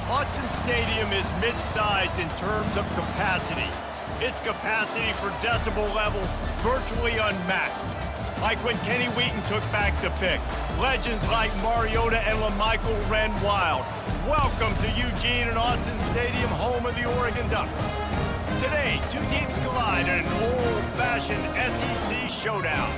Autzen Stadium is mid-sized in terms of capacity. Its capacity for decibel level virtually unmatched. Like when Kenny Wheaton took back the pick. Legends like Mariota and LaMichael ran wild. Welcome to Eugene and Autzen Stadium, home of the Oregon Ducks. Today, two teams collide in an old-fashioned SEC showdown.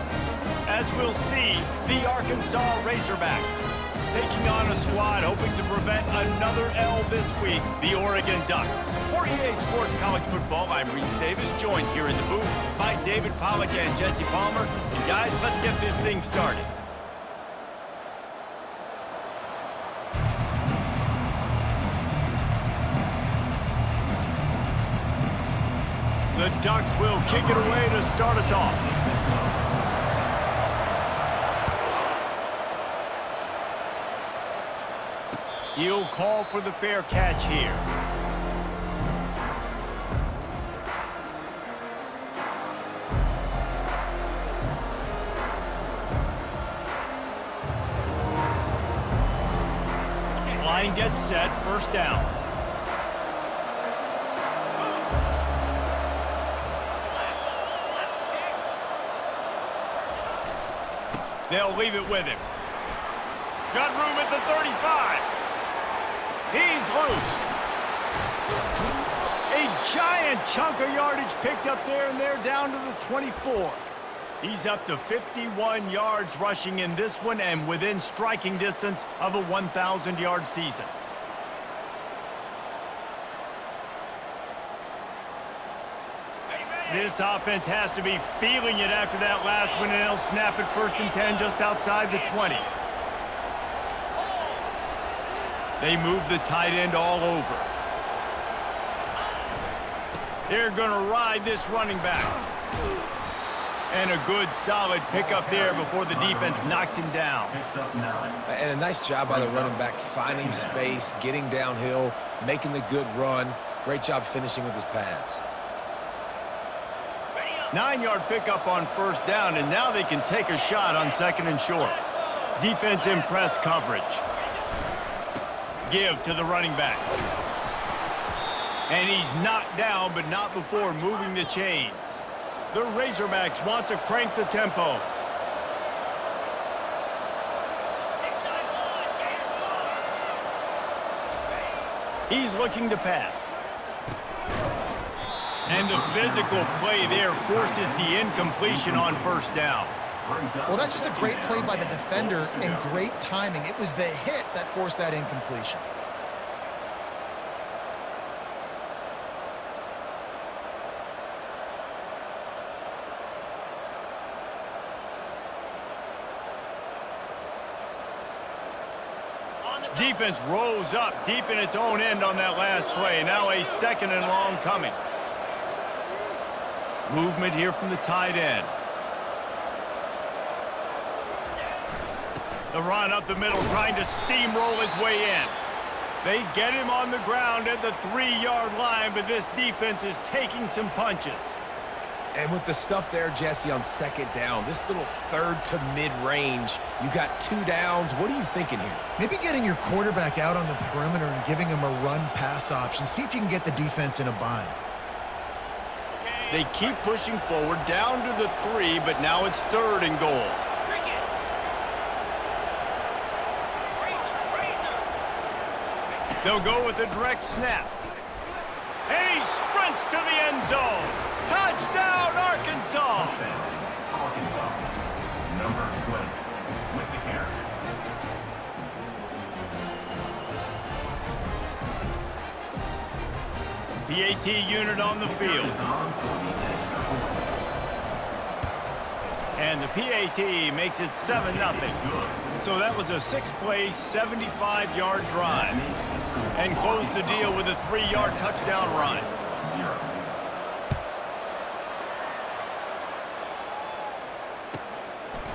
As we'll see, the Arkansas Razorbacks taking on a squad hoping to prevent another L this week, the Oregon Ducks. For EA Sports College Football, I'm Reese Davis, joined here in the booth by David Pollack and Jesse Palmer. And guys, let's get this thing started. The Ducks will kick it away to start us off. He'll call for the fair catch here. Line gets set, first down. They'll leave it with him. Got room at the 35. He's loose. A giant chunk of yardage picked up there, and they're down to the 24. He's up to 51 yards rushing in this one and within striking distance of a 1,000-yard season. This offense has to be feeling it after that last one, and they'll snap it 1st and 10 just outside the 20. They move the tight end all over. They're going to ride this running back. And a good, solid pickup there before the defense knocks him down. And a nice job by the running back, finding space, getting downhill, making the good run. Great job finishing with his pads. 9-yard pickup on 1st down, and now they can take a shot on 2nd and short. Defense in press coverage. Give to the running back. And he's knocked down, but not before moving the chains. The Razorbacks want to crank the tempo. He's looking to pass. And the physical play there forces the incompletion on 1st down. Well, that's just a great play by the defender and great timing. It was the hit that forced that incompletion. Defense rose up deep in its own end on that last play. Now a 2nd and long coming. Movement here from the tight end. The run up the middle, trying to steamroll his way in. They get him on the ground at the 3-yard line, but this defense is taking some punches. And with the stuff there, Jesse, on 2nd down, this little 3rd to mid-range, you got 2 downs. What are you thinking here? Maybe getting your quarterback out on the perimeter and giving him a run-pass option. See if you can get the defense in a bind. They keep pushing forward, down to the 3, but now it's 3rd and goal. They'll go with a direct snap. And he sprints to the end zone. Touchdown, Arkansas! Arkansas, number 20, with the carry. PAT unit on the field. And the PAT makes it 7-0. So that was a 6-play, 75-yard drive. And closed the deal with a 3-yard touchdown run.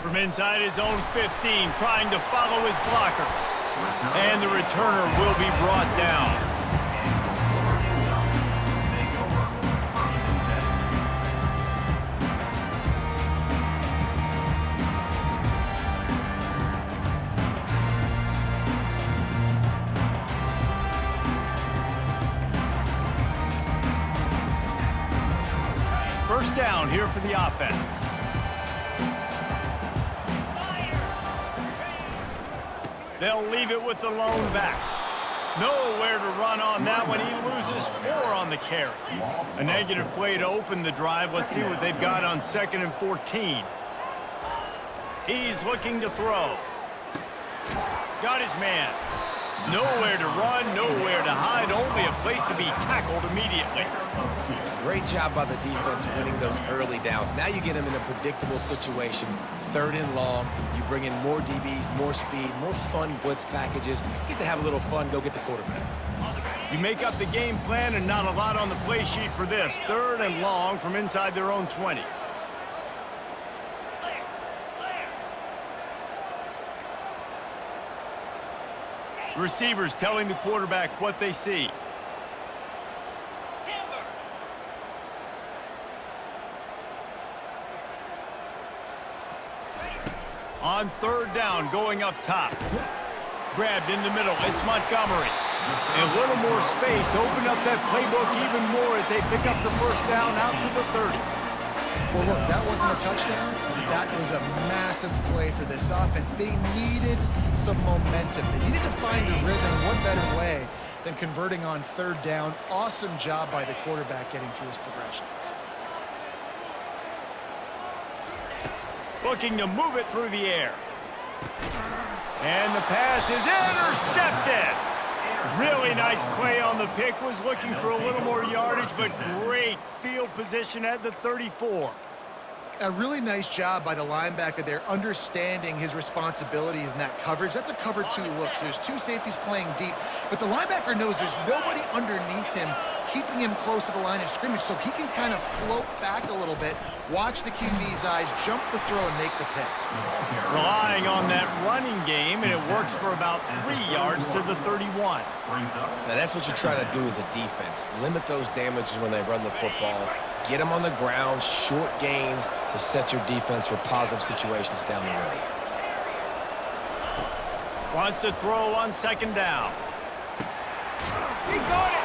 From inside his own 15, trying to follow his blockers. And the returner will be brought down. down here for the offense. They'll leave it with the lone back. Nowhere to run on that one. He loses 4 on the carry. A negative play to open the drive. Let's see what they've got on 2nd and 14. He's looking to throw. Got his man. Nowhere to run, nowhere to hide, only a place to be tackled immediately. Great job by the defense winning those early downs. Now you get them in a predictable situation. 3rd and long, you bring in more DBs, more speed, more fun blitz packages. Get to have a little fun, go get the quarterback. You make up the game plan and not a lot on the play sheet for this. 3rd and long from inside their own 20. Receivers telling the quarterback what they see. On 3rd down, going up top. Grabbed in the middle, it's Montgomery. And a little more space, open up that playbook even more as they pick up the 1st down out to the 30. Well, look, that wasn't a touchdown. That was a massive play for this offense. They needed some momentum. They needed to find a rhythm. What better way than converting on 3rd down? Awesome job by the quarterback getting through his progression. Looking to move it through the air. And the pass is intercepted. Really nice play on the pick. Was looking for a little more yardage, but great field position at the 34. A really nice job by the linebacker there, understanding his responsibilities in that coverage. That's a cover 2 look, so there's 2 safeties playing deep, but the linebacker knows there's nobody underneath him keeping him close to the line of scrimmage, so he can kind of float back a little bit, watch the QB's eyes, jump the throw, and make the pick. Relying on that running game, and it works for about 3 yards to the 31. Now that's what you try to do as a defense. Limit those damages when they run the football. Get them on the ground, short gains to set your defense for positive situations down the road. Wants to throw on 2nd down. He got it!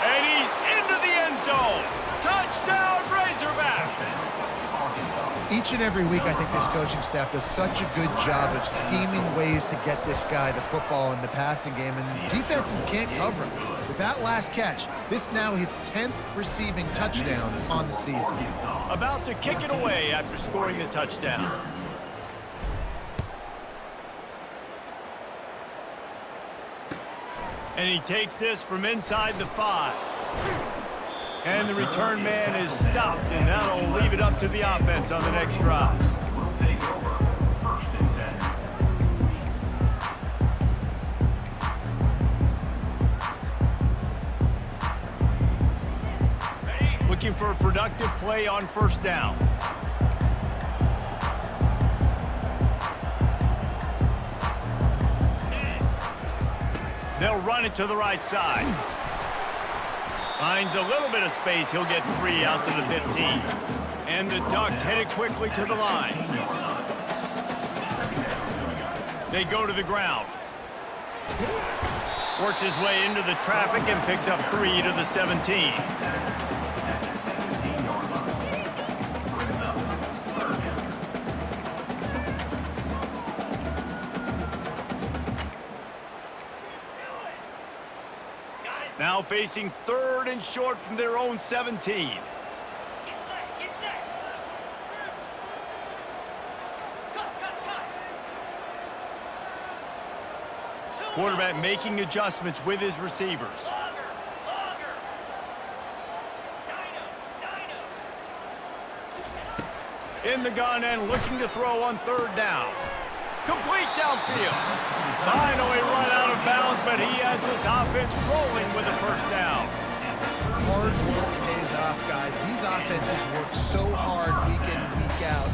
And he's into the end zone. Touchdown, Razorbacks! Each and every week, I think this coaching staff does such a good job of scheming ways to get this guy the football in the passing game, and defenses can't cover him. With that last catch, this now his 10th receiving touchdown on the season. About to kick it away after scoring the touchdown. And he takes this from inside the 5. And the return man is stopped, and that'll leave it up to the offense on the next drive. Will take over 1st and 10. Looking for a productive play on 1st down. They'll run it to the right side. Finds a little bit of space. He'll get 3 out to the 15. And the Ducks headed quickly to the line. They go to the ground. Works his way into the traffic and picks up 3 to the 17. Now facing 3rd and short from their own 17. Quarterback making adjustments with his receivers. In the gun and looking to throw on 3rd down. Complete downfield. Finally run out of bounds, but he has this offense rolling with a 1st down. Hard work pays off, guys. These offenses work so hard week in, week out,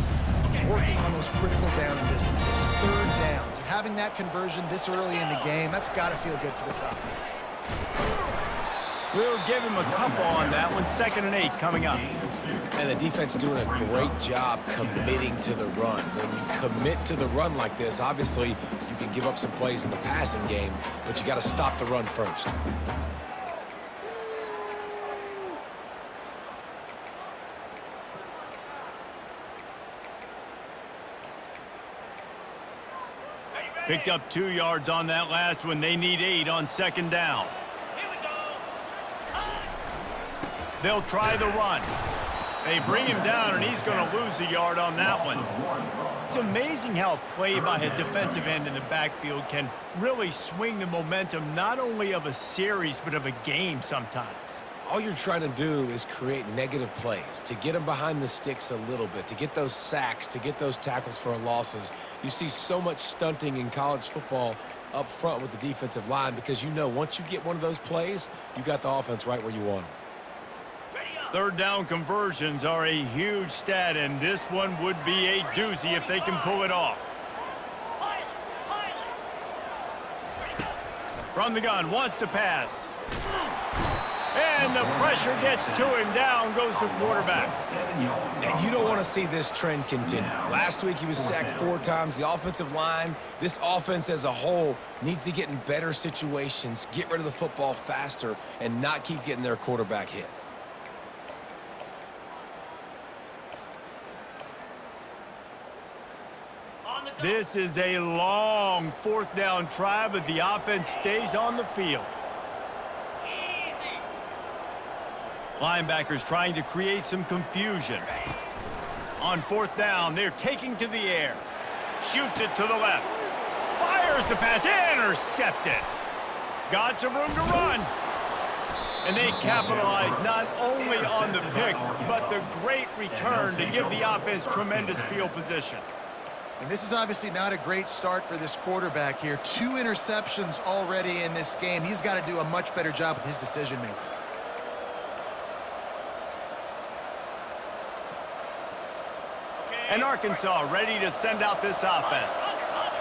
working on those critical down distances, 3rd downs. And having that conversion this early in the game, that's got to feel good for this offense. We'll give him a couple on that one. 2nd and 8 coming up. And the defense doing a great job committing to the run. When you commit to the run like this, obviously you can give up some plays in the passing game, but you got to stop the run first. Picked up 2 yards on that last one. They need 8 on second down. They'll try the run. They bring him down, and he's going to lose a yard on that one. It's amazing how a play by a defensive end in the backfield can really swing the momentum not only of a series but of a game sometimes. All you're trying to do is create negative plays, to get them behind the sticks a little bit, to get those sacks, to get those tackles for losses. You see so much stunting in college football up front with the defensive line because you know once you get one of those plays, you got the offense right where you want them. Third down conversions are a huge stat, and this one would be a doozy if they can pull it off. From the gun, wants to pass. And the pressure gets to him. Down goes the quarterback. And you don't want to see this trend continue. Last week he was sacked 4 times. The offensive line, this offense as a whole, needs to get in better situations, get rid of the football faster, and not keep getting their quarterback hit. This is a long fourth down try, but the offense stays on the field. Linebackers trying to create some confusion. On fourth down, they're taking to the air. Shoots it to the left. Fires the pass. Intercepted. Got some room to run. And they capitalize not only on the pick, but the great return to give the offense tremendous field position. And this is obviously not a great start for this quarterback here. 2 interceptions already in this game. He's got to do a much better job with his decision-making. And Arkansas ready to send out this offense.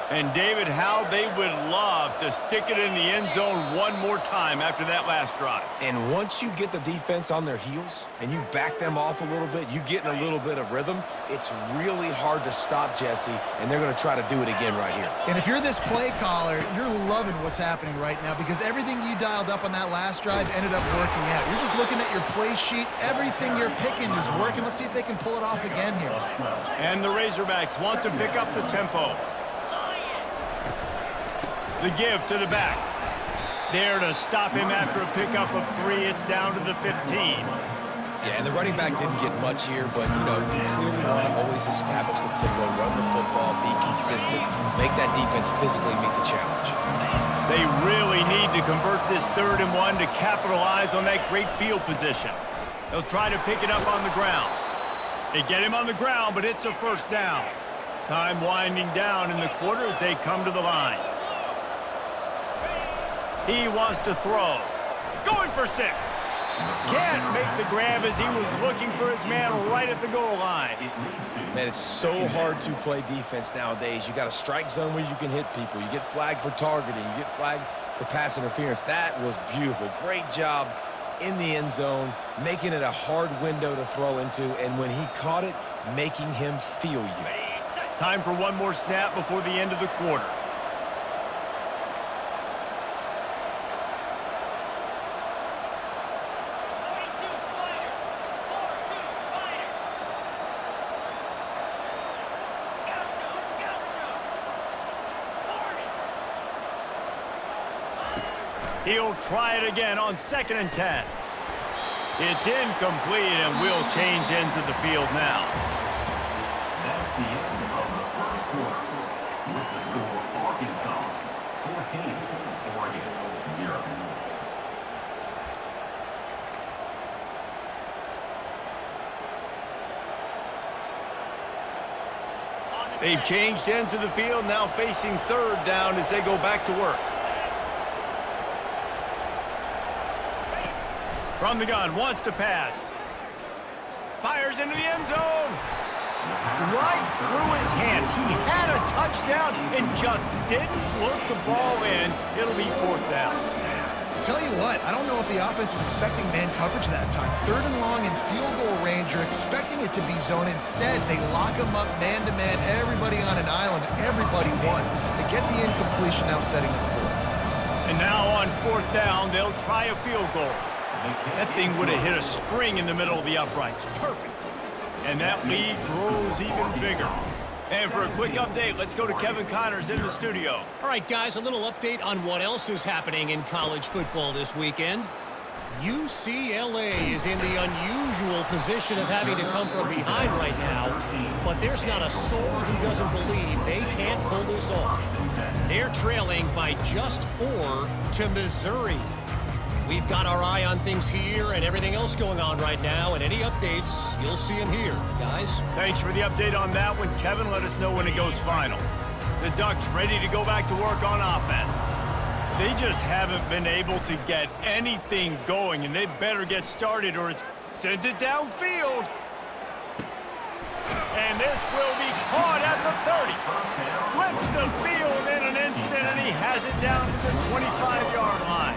And David, how they would love to stick it in the end zone one more time after that last drive. And once you get the defense on their heels and you back them off a little bit, you get in a little bit of rhythm, it's really hard to stop Jesse, and they're going to try to do it again right here. And if you're this play caller, you're loving what's happening right now because everything you dialed up on that last drive ended up working out. You're just looking at your play sheet. Everything you're picking is working. Let's see if they can pull it off again here. And the Razorbacks want to pick up the tempo. The give to the back. There to stop him after a pickup of 3. It's down to the 15. Yeah, and the running back didn't get much here, but, you know, you clearly want to always establish the tempo, run the football, be consistent, make that defense physically meet the challenge. They really need to convert this 3rd and 1 to capitalize on that great field position. They'll try to pick it up on the ground. They get him on the ground, but it's a first down. Time winding down in the quarter as they come to the line. He wants to throw. Going for 6. Can't make the grab as he was looking for his man right at the goal line. Man, it's so hard to play defense nowadays. You got a strike zone where you can hit people. You get flagged for targeting. You get flagged for pass interference. That was beautiful. Great job in the end zone, making it a hard window to throw into, and when he caught it, making him feel you. Time for one more snap before the end of the quarter. He'll try it again on 2nd and 10. It's incomplete, and we'll change ends of the field now. That's the end of the first quarter. With the score, Arkansas 14, Oregon 0. They've changed ends of the field, now facing 3rd down as they go back to work. From the gun, wants to pass. Fires into the end zone. Right through his hands. He had a touchdown and just didn't look the ball in. It'll be 4th down. Tell you what, I don't know if the offense was expecting man coverage that time. 3rd and long in field goal range. You're expecting it to be zone. Instead, they lock him up man-to-man, everybody on an island, everybody won. They get the incompletion, now setting up 4th. And now on 4th down, they'll try a field goal. That thing would have hit a string in the middle of the uprights. Perfect. And that lead grows even bigger. And for a quick update, let's go to Kevin Connors in the studio. All right, guys, a little update on what else is happening in college football this weekend. UCLA is in the unusual position of having to come from behind right now, but there's not a soul who doesn't believe they can't pull this off. They're trailing by just 4 to Missouri. We've got our eye on things here and everything else going on right now, and any updates, you'll see them here, guys. Thanks for the update on that one, Kevin. Let us know when it goes final. The Ducks ready to go back to work on offense. They just haven't been able to get anything going, and they better get started or it's send it downfield. And this will be caught at the 30. Flips the field in an instant, and he has it down to the 25-yard line.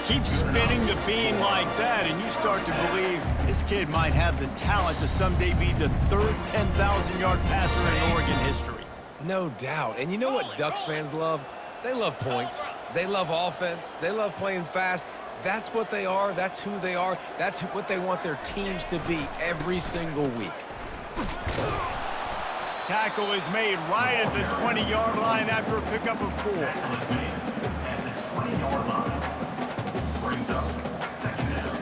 Keep spinning the bean like that, and you start to believe this kid might have the talent to someday be the third 10,000-yard passer in Oregon history. No doubt. And you know what Ducks fans love? They love points. They love offense. They love playing fast. That's what they are. That's who they are. That's what they want their teams to be every single week. Tackle is made right at the 20-yard line after a pickup of 4. At the 20-yard line. Brings up second down.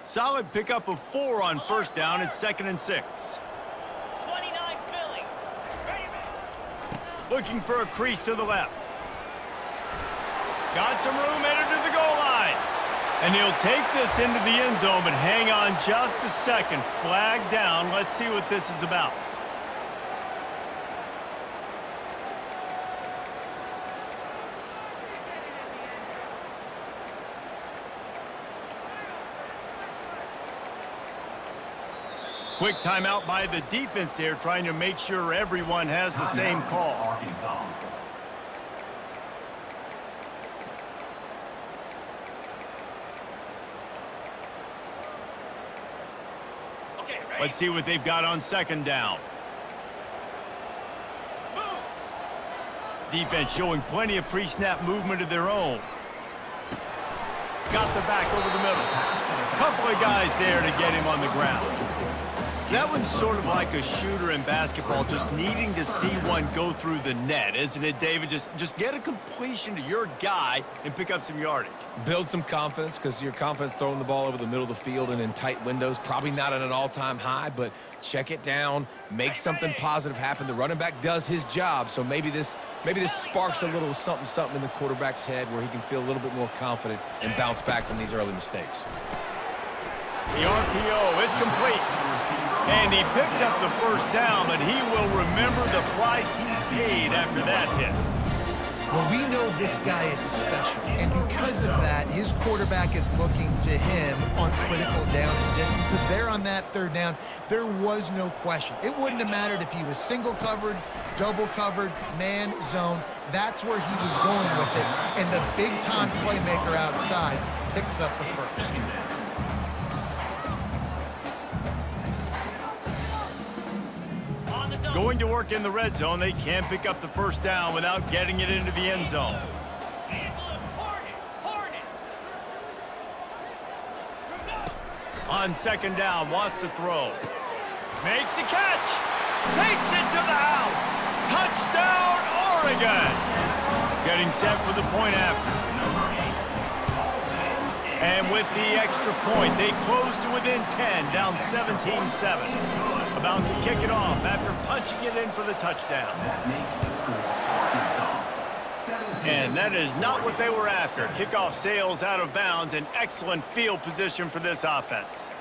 Solid pickup of 4 on first down. It's 2nd and 6. 29 Philly. Looking for a crease to the left. Got some room, headed to the goal line. And he'll take this into the end zone, but hang on just a second. Flag down. Let's see what this is about. Quick timeout by the defense there, trying to make sure everyone has the same call. Arkansas. Okay, ready? Let's see what they've got on 2nd down. Moves. Defense showing plenty of pre-snap movement of their own. Got the back over the middle. Couple of guys there to get him on the ground. That one's sort of like a shooter in basketball, just needing to see one go through the net, isn't it, David? Just get a completion to your guy and pick up some yardage. Build some confidence, because your confidence throwing the ball over the middle of the field and in tight windows, probably not at an all-time high, but check it down, make something positive happen. The running back does his job, so maybe this sparks a little something in the quarterback's head where he can feel a little bit more confident and bounce back from these early mistakes. The RPO, it's complete. And he picks up the first down, but he will remember the price he paid after that hit. Well, we know this guy is special, and because of that, his quarterback is looking to him on critical down and distances. There on that 3rd down, there was no question. It wouldn't have mattered if he was single covered, double covered, man, zone. That's where he was going with it, and the big-time playmaker outside picks up the first. Going to work in the red zone, they can't pick up the first down without getting it into the end zone. On 2nd down, wants to throw. Makes the catch. Takes it to the house. Touchdown, Oregon. Getting set for the point after. And with the extra point, they close to within 10, down 17-7. About to kick it off after punching it in for the touchdown. That makes the score Arkansas. And that is not what they were after. Kickoff sails out of bounds, and excellent field position for this offense.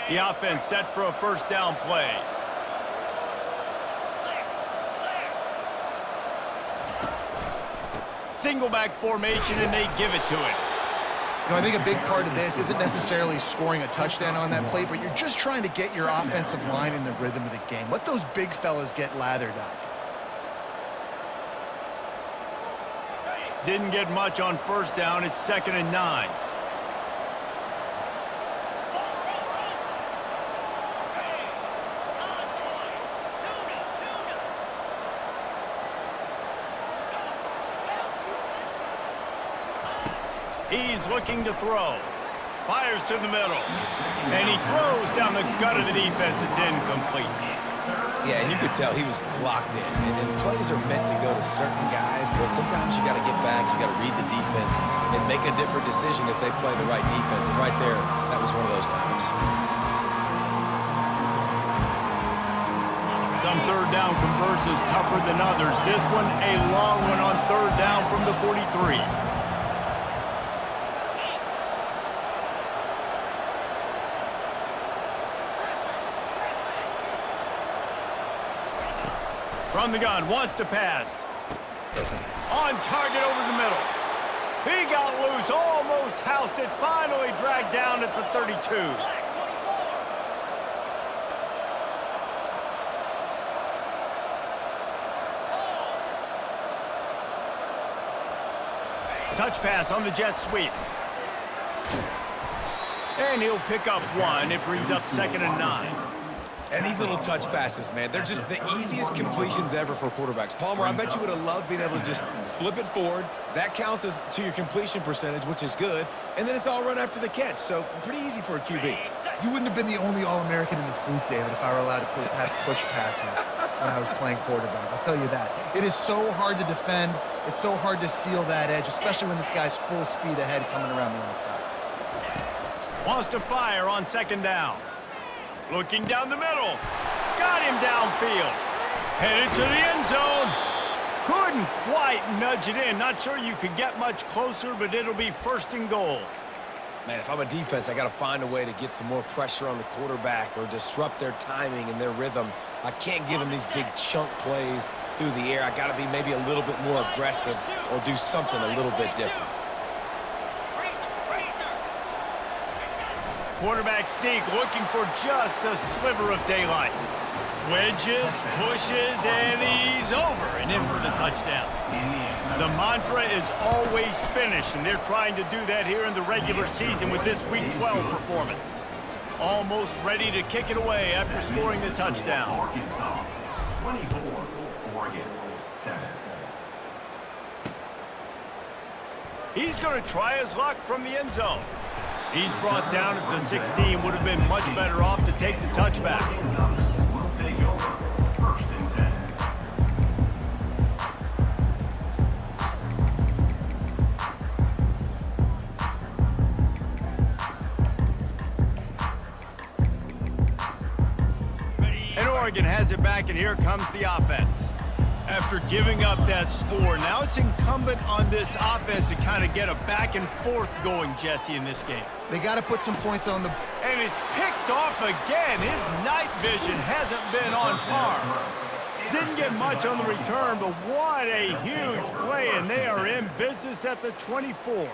The offense set for a first down play. Single back formation, and they give it to it. You know, I think a big part of this isn't necessarily scoring a touchdown on that play, but you're just trying to get your offensive line in the rhythm of the game. Let those big fellas get lathered up. Didn't get much on first down. It's 2nd and 9. He's looking to throw. Fires to the middle. And he throws down the gut of the defense. It's incomplete. Yeah, and you could tell he was locked in. And plays are meant to go to certain guys, but sometimes you got to get back, you got to read the defense, and make a different decision if they play the right defense. And right there, that was one of those times. Some third down conversions tougher than others. This one, a long one on third down from the 43. From the gun, wants to pass. On target over the middle. He got loose, almost housed it, finally dragged down at the 32. Touch pass on the jet sweep. And he'll pick up one. It brings up 2nd and 9. And these little touch passes, man, they're just the easiest completions ever for quarterbacks. Palmer, I bet you would have loved being able to just flip it forward. That counts as to your completion percentage, which is good. And then it's all run after the catch, so pretty easy for a QB. You wouldn't have been the only All-American in this booth, David, if I were allowed to have push passes when I was playing quarterback. I'll tell you that. It is so hard to defend. It's so hard to seal that edge, especially when this guy's full speed ahead coming around the outside. Wants to fire on 2nd down. Looking down the middle. Got him downfield. Headed to the end zone. Couldn't quite nudge it in. Not sure you could get much closer, but it'll be 1st and goal. Man, if I'm a defense, I got to find a way to get some more pressure on the quarterback or disrupt their timing and their rhythm. I can't give them these big chunk plays through the air. I got to be maybe a little bit more aggressive or do something a little bit different. Quarterback sneak looking for just a sliver of daylight. Wedges, pushes, and he's over and in for the touchdown. The mantra is always finish, and they're trying to do that here in the regular season with this Week 12 performance. Almost ready to kick it away after scoring the touchdown. Arkansas, 24, Oregon, 7. He's going to try his luck from the end zone. He's brought down at the 16. Would have been much better off to take the touchback. Will take over, 1st and 10. And Oregon has it back, and here comes the offense. After giving up that score, now it's incumbent on this offense to kind of get a back and forth going, Jesse, in this game. They got to put some points on the... And it's picked off again. His night vision hasn't been on par. Didn't get much on the return, but what a huge play, and they are in business at the 24.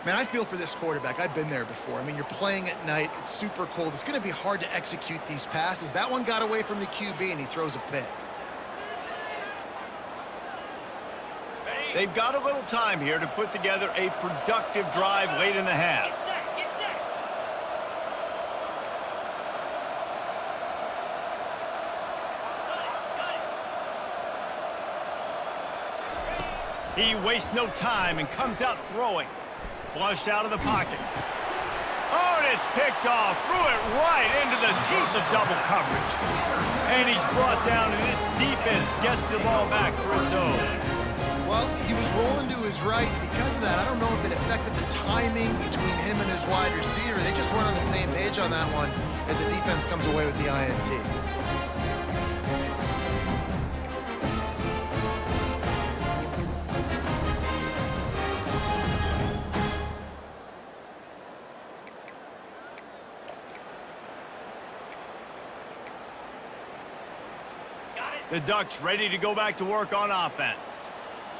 Man, I feel for this quarterback. I've been there before. I mean, you're playing at night. It's super cold. It's going to be hard to execute these passes. That one got away from the QB, and he throws a pick. They've got a little time here to put together a productive drive late in the half. Get set. He wastes no time and comes out throwing. Flushed out of the pocket. Oh, and it's picked off. Threw it right into the teeth of double coverage. And he's brought down, and this defense gets the ball back for its own. Well, he was rolling to his right. Because of that, I don't know if it affected the timing between him and his wide receiver. They just weren't on the same page on that one as the defense comes away with the INT. The Ducks ready to go back to work on offense.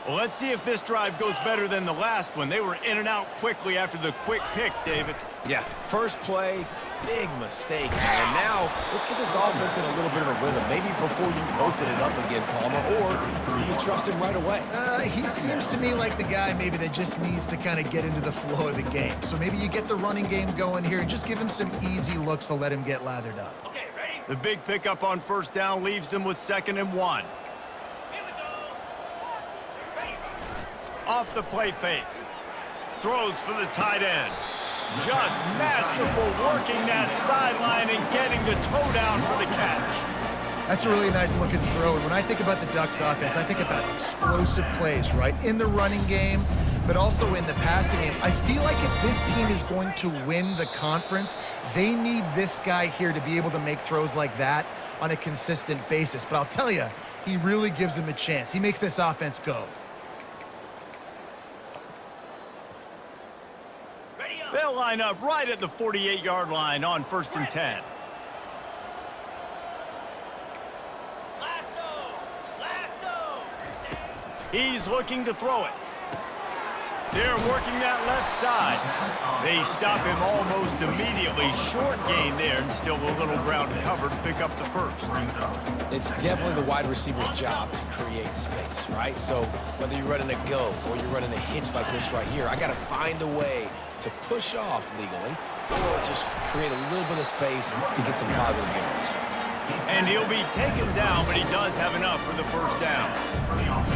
Well, let's see if this drive goes better than the last one. They were in and out quickly after the quick pick, David. Yeah, first play, Big mistake. And now, let's get this offense in a little bit of a rhythm. Maybe before you open it up again, Palmer, or do you trust him right away? He seems to me like the guy maybe that just needs to kind of get into the flow of the game. So maybe you get the running game going here and just give him some easy looks to let him get lathered up. Okay, ready? The big pickup on first down leaves them with 2nd and 1. Here we go. Ready? Off the play fake. Throws for the tight end. Just masterful working that sideline and getting the toe down for the catch. That's a really nice looking throw. And when I think about the Ducks offense, I think about explosive plays, right? In the running game, but also in the passing game. I feel like if this team is going to win the conference, they need this guy here to be able to make throws like that on a consistent basis. But I'll tell you, he really gives them a chance. He makes this offense go. Ready up. They'll line up right at the 48-yard line on 1st and 10. Lasso. He's looking to throw it. They're working that left side. They stop him almost immediately. Short gain there, and still a little ground covered to pick up the first. It's definitely the wide receiver's job to create space, right? So whether you're running a go or you're running a hitch like this right here, I got to find a way to push off legally or just create a little bit of space to get some positive yards. And he'll be taken down, but he does have enough for the first down.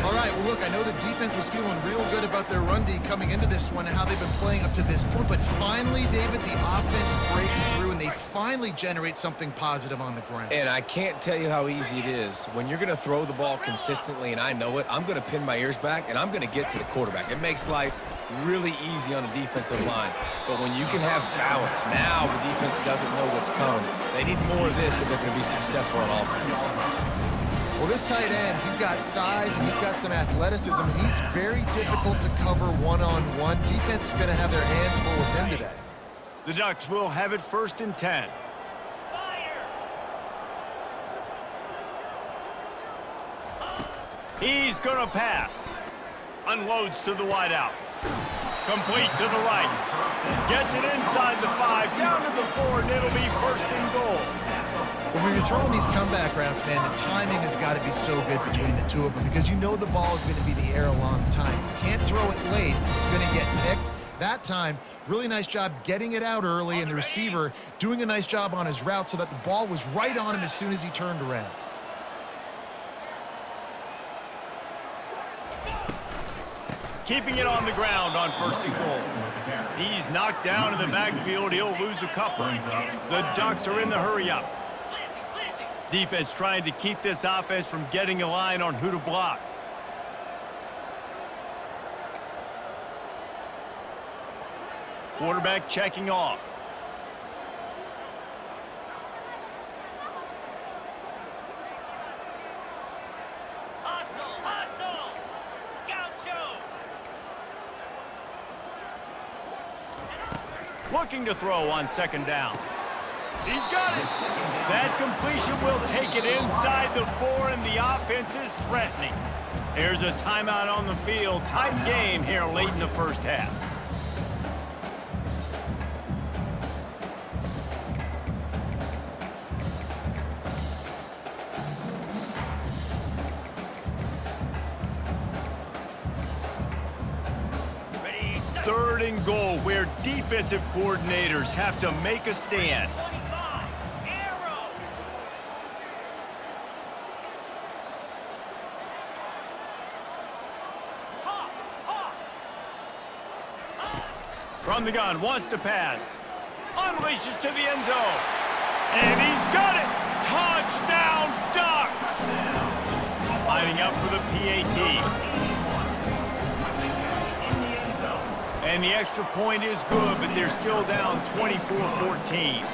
All right, well, look, I know the defense was feeling real good about their run D coming into this one and how they've been playing up to this point, but finally, David, the offense breaks through and they finally generate something positive on the ground. And I can't tell you how easy it is. When you're going to throw the ball consistently, and I know it, I'm going to pin my ears back, and I'm going to get to the quarterback. It makes life really easy on the defensive line. But when you can have balance, now the defense doesn't know what's coming. They need more of this if they're going to be successful on offense. Well, this tight end, he's got size and he's got some athleticism. He's very difficult to cover one-on-one. Defense is going to have their hands full with him today. The Ducks will have it 1st and 10. He's going to pass. Unloads to the wideout. Complete to the right. Gets it inside the 5, down to the 4, and it'll be 1st and goal. When you're throwing these comeback routes, man, the timing has got to be so good between the two of them because you know the ball is going to be in the air a long time. You can't throw it late. It's going to get picked. That time, really nice job getting it out early, and the receiver doing a nice job on his route so that the ball was right on him as soon as he turned around. Keeping it on the ground on 1st and goal. He's knocked down in the backfield. He'll lose a couple. The Ducks are in the hurry-up. Defense trying to keep this offense from getting a line on who to block. Quarterback checking off. Hustle. Gaucho. Looking to throw on 2nd down. He's got it. That completion will take it inside the 4, and the offense is threatening. There's a timeout on the field. Tight game here late in the first half. Ready, set. 3rd and goal, where defensive coordinators have to make a stand. 25. Arrow. Hawk. From the gun, wants to pass. Unleashes to the end zone. And he's got it! Touchdown, Ducks! Lining up for the PAT. And the extra point is good, but they're still down 24-14.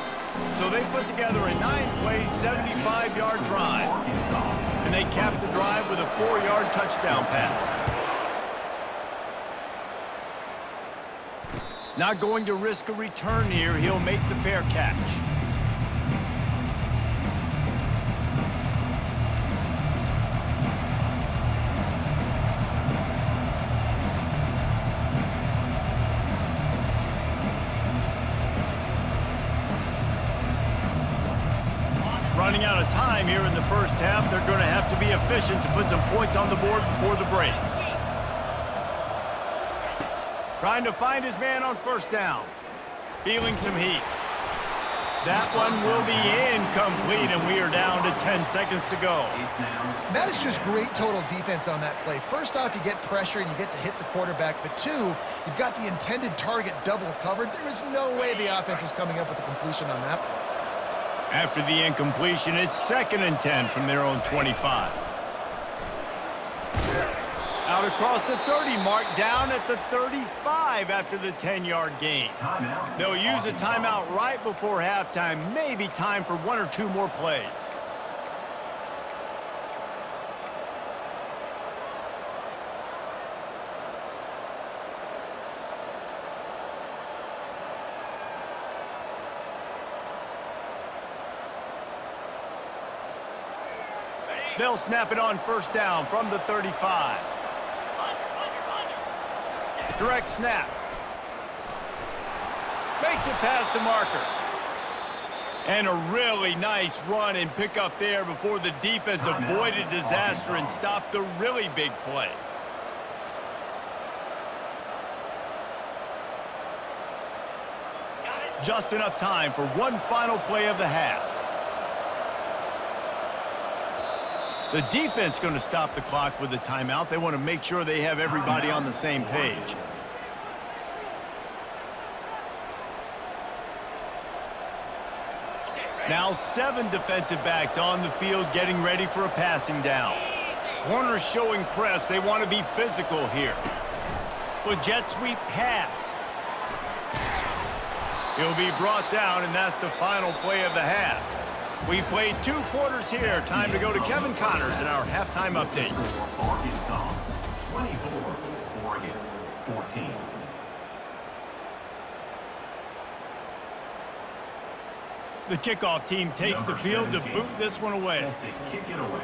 So they put together a 9-play, 75-yard drive. And they cap the drive with a 4-yard touchdown pass. Not going to risk a return here. He'll make the fair catch. running out of time here in the first half. They're going to have to be efficient to put some points on the board before the break. Trying to find his man on first down. Feeling some heat. That one will be incomplete, and we are down to 10 seconds to go. That is just great total defense on that play. First off, you get pressure and you get to hit the quarterback. But two, you've got the intended target double covered. There was no way the offense was coming up with a completion on that play. After the incompletion, it's 2nd and 10 from their own 25. Out across the 30 mark, down at the 35 after the 10-yard gain. They'll use a timeout right before halftime. Maybe time for 1 or 2 more plays. They'll snap it on first down from the 35. Direct snap. Makes it past the marker. And a really nice run and pick up there before the defense avoided disaster and stopped the really big play. Just enough time for one final play of the half. The defense going to stop the clock with a timeout. They want to make sure they have everybody on the same page. Now 7 defensive backs on the field getting ready for a passing down. Corners showing press. They want to be physical here. But jet sweep pass. He'll be brought down, and that's the final play of the half. We've played 2 quarters here. Time to go to Kevin Connors in our halftime update. Arkansas 24, Oregon 14. The kickoff team takes the field to boot this one away. Set to kick it away.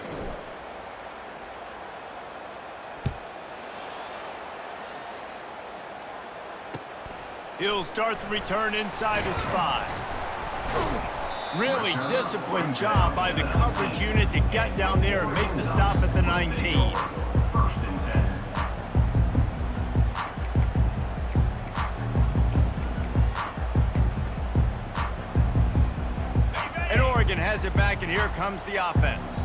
He'll start the return inside his 5. Really disciplined job by the coverage unit to get down there and make the stop at the 19. First and 10. And Oregon has it back, and here comes the offense.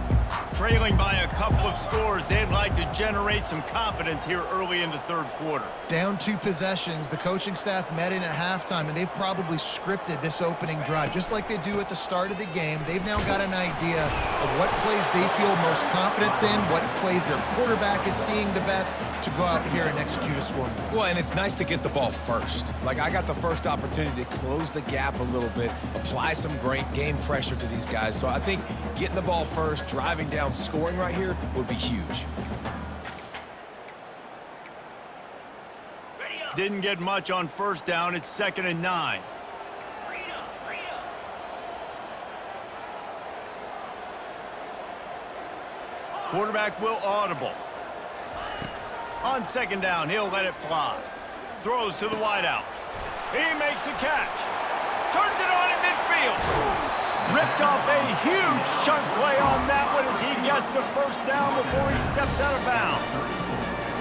Trailing by a couple of scores, they'd like to generate some confidence here early in the third quarter. Down 2 possessions, the coaching staff met in at halftime, and they've probably scripted this opening drive, just like they do at the start of the game. They've now got an idea of what plays they feel most confident in, what plays their quarterback is seeing the best to go out here and execute a score. Well, and it's nice to get the ball first. Like, I got the first opportunity to close the gap a little bit, apply some great game pressure to these guys. So I think getting the ball first, driving down, scoring right here would be huge. Didn't get much on first down. It's 2nd and 9. Quarterback will audible. On 2nd down, he'll let it fly. Throws to the wideout. He makes the catch. Turns it on at midfield. Ripped off a huge chunk play on that one as he gets the first down before he steps out of bounds.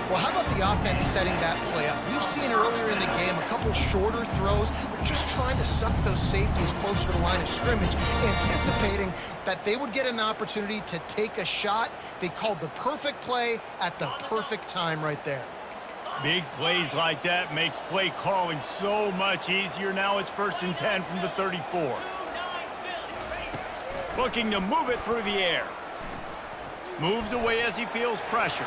Well, how about the offense setting that play up? We've seen earlier in the game a couple shorter throws. They're just trying to suck those safeties closer to the line of scrimmage, anticipating that they would get an opportunity to take a shot. They called the perfect play at the perfect time right there. Big plays like that makes play calling so much easier. Now it's 1st and 10 from the 34. Looking to move it through the air. Moves away as he feels pressure.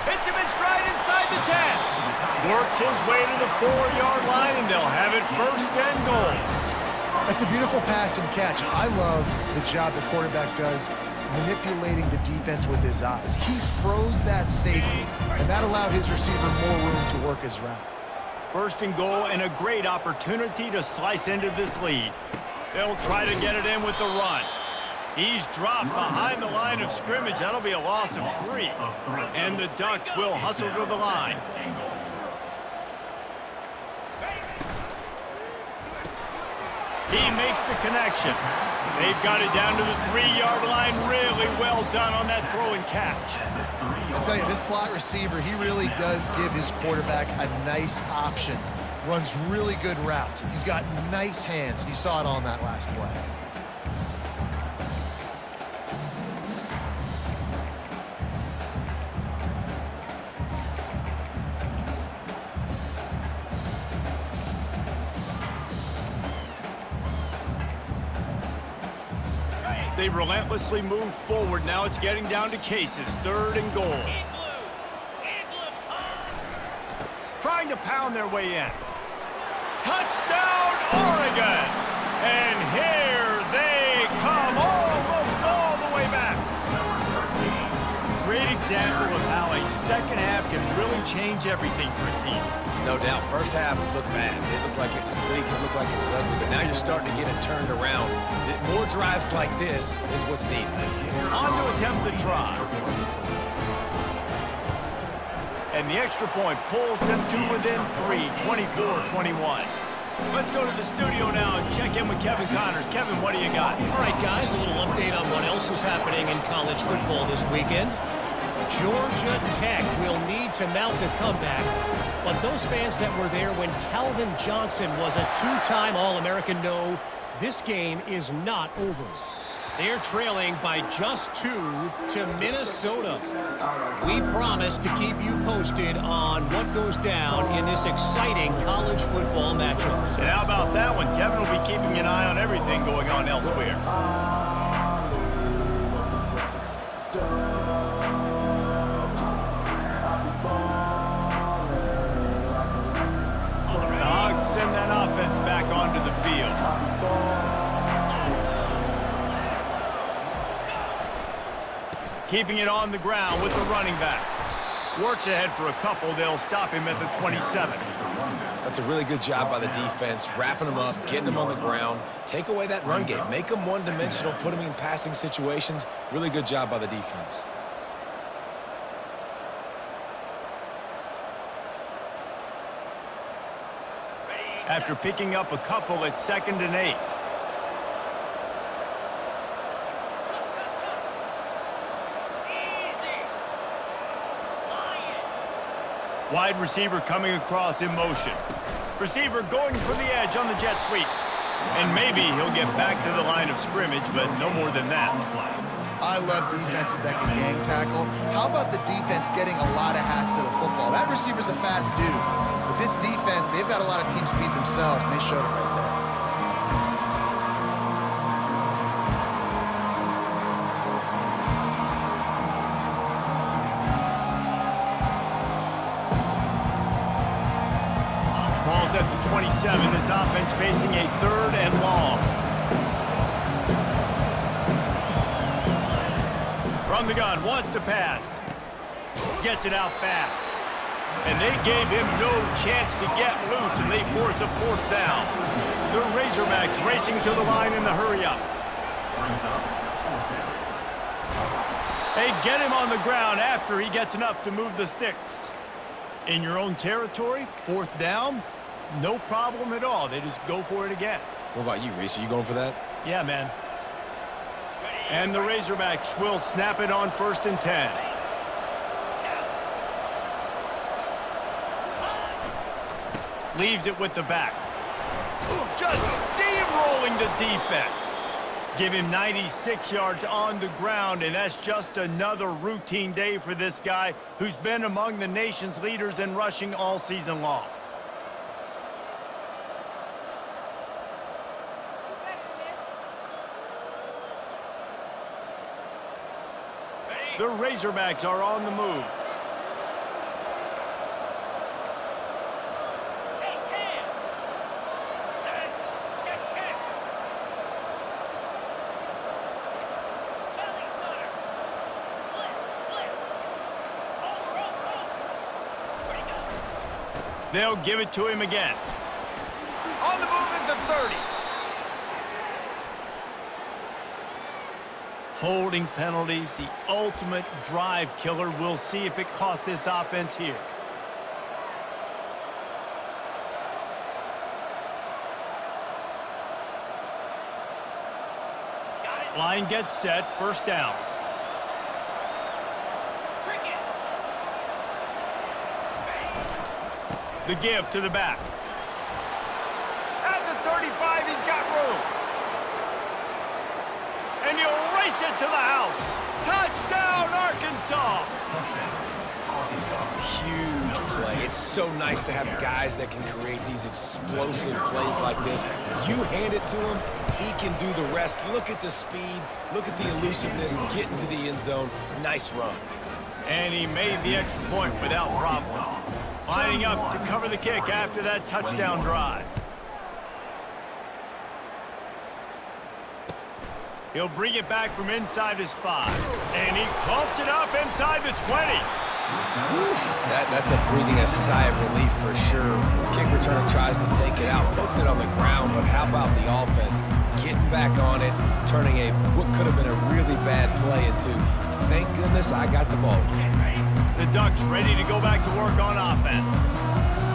Hits him in stride inside the 10. Works his way to the 4-yard line, and they'll have it 1st and goal. That's a beautiful pass and catch. I love the job the quarterback does manipulating the defense with his eyes. He froze that safety, and that allowed his receiver more room to work his route. 1st and goal, and a great opportunity to slice into this lead. They'll try to get it in with the run. He's dropped behind the line of scrimmage. That'll be a loss of 3. And the Ducks will hustle to the line. He makes the connection. They've got it down to the 3-yard line. Really well done on that throw and catch. I'll tell you, this slot receiver, he really does give his quarterback a nice option. Runs really good routes. He's got nice hands. You saw it on that last play. They've relentlessly moved forward. Now it's getting down to cases. 3rd and goal. In blue. In blue. Trying to pound their way in. Touchdown, Oregon! And here they come, almost all the way back. Great example of how a second half can really change everything for a team. No doubt. First half looked bad. It looked like it was bleak. It looked like it was ugly. But now you're starting to get it turned around. More drives like this is what's needed. On to attempt the try. And the extra point pulls them to within 3, 24-21. Let's go to the studio now and check in with Kevin Connors. Kevin, what do you got? All right, guys, a little update on what else is happening in college football this weekend. Georgia Tech will need to mount a comeback, but those fans that were there when Calvin Johnson was a 2-time All-American know this game is not over. They're trailing by just 2 to Minnesota. We promise to keep you posted on what goes down in this exciting college football matchup. And how about that one? Kevin will be keeping an eye on everything going on elsewhere. The Hogs send that offense back onto the field. Keeping it on the ground with the running back. Works ahead for a couple. They'll stop him at the 27. That's a really good job by the defense, wrapping them up, getting them on the ground. Take away that run game. Make them one-dimensional, put them in passing situations. Really good job by the defense. After picking up a couple, it's 2nd and 8. Wide receiver coming across in motion. Receiver going for the edge on the jet sweep. And maybe he'll get back to the line of scrimmage, but no more than that. I love defenses that can gang tackle. How about the defense getting a lot of hats to the football? That receiver's a fast dude. But this defense, they've got a lot of teams beat themselves, and they showed it right there. Ball's at the 27. This offense facing a 3rd and long. From the gun, wants to pass. Gets it out fast. And they gave him no chance to get loose, and they force a 4th down. The Razorbacks racing to the line in the hurry-up. They get him on the ground after he gets enough to move the sticks. In your own territory, 4th down, no problem at all. They just go for it again. What about you, Reese? Are you going for that? Yeah, man. And the Razorbacks will snap it on 1st and 10. Leaves it with the back. Just steamrolling the defense. Give him 96 yards on the ground, and that's just another routine day for this guy who's been among the nation's leaders in rushing all season long. The Razorbacks are on the move. Hey, Cam. Set. Check, check. Belly stutter. Flip, flip. Over. Where'd he go? They'll give it to him again. On the move at the 30. Holding penalties, the ultimate drive killer. We'll see if it costs this offense here. Line gets set, first down. Cricket. The give to the back. At the 35, he's got room. And he'll race it to the house. Touchdown, Arkansas! Huge play. It's so nice to have guys that can create these explosive plays like this. You hand it to him, he can do the rest. Look at the speed, look at the elusiveness, get into the end zone. Nice run. And he made the extra point without problem. Lining up to cover the kick after that touchdown drive. He'll bring it back from inside his 5. And he coughs it up inside the 20. That's a breathing a sigh of relief for sure. Kick returner tries to take it out, puts it on the ground, but how about the offense? Getting back on it, turning what could have been a really bad play into, thank goodness I got the ball again. The Ducks ready to go back to work on offense.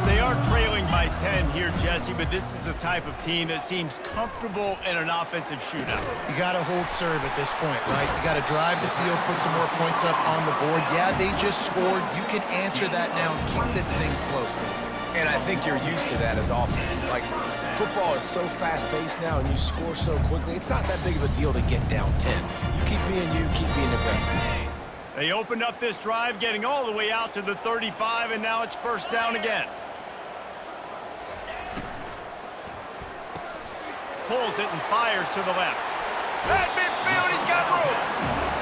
They are trailing by 10 here, Jesse, but this is the type of team that seems comfortable in an offensive shootout. You got to hold serve at this point, right? You got to drive the field, put some more points up on the board. Yeah, they just scored. You can answer that now and keep this thing close. And I think you're used to that as offense. Like, football is so fast-paced now and you score so quickly, it's not that big of a deal to get down 10. You keep being aggressive. They opened up this drive, getting all the way out to the 35, and now it's first down again. Pulls it and fires to the left. At midfield, he's got room.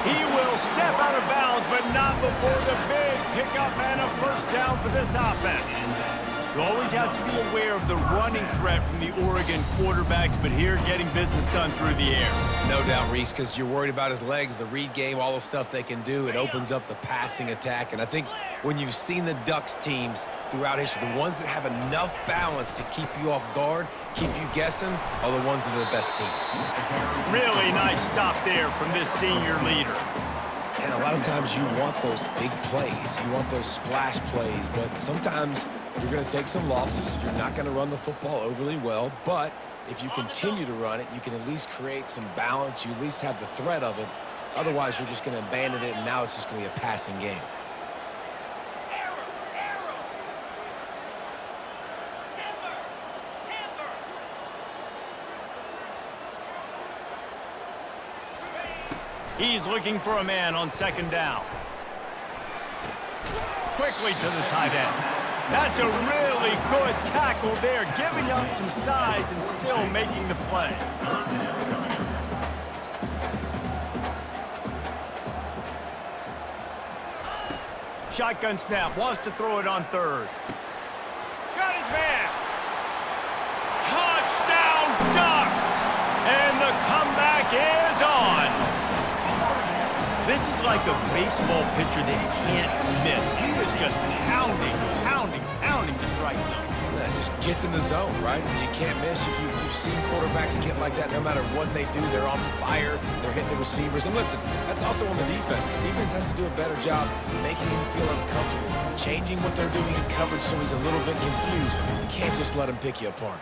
He will step out of bounds, but not before the big pickup and a first down for this offense. You always have to be aware of the running threat from the Oregon quarterbacks, but here getting business done through the air. No doubt, Reese, because you're worried about his legs, the read game, all the stuff they can do. It opens up the passing attack. And I think when you've seen the Ducks teams throughout history, the ones that have enough balance to keep you off guard, keep you guessing, are the ones that are the best teams. Really nice stop there from this senior leader. And a lot of times you want those big plays. You want those splash plays, but sometimes you're going to take some losses. You're not going to run the football overly well, but if you continue to run it, you can at least create some balance. You at least have the threat of it. Otherwise, you're just going to abandon it, and now it's just going to be a passing game. He's looking for a man on second down. Quickly to the tight end. That's a really good tackle there, giving up some size and still making the play. Shotgun snap, wants to throw it on third. Got his man. Touchdown, Ducks! And the comeback is on. This is like a baseball pitcher that you can't miss. He is just pounding the strike zone. That just gets in the zone, right? You can't miss. You've seen quarterbacks get like that no matter what they do. They're on fire. They're hitting the receivers. And listen, that's also on the defense. The defense has to do a better job making him feel uncomfortable, changing what they're doing in coverage so he's a little bit confused. You can't just let him pick you apart.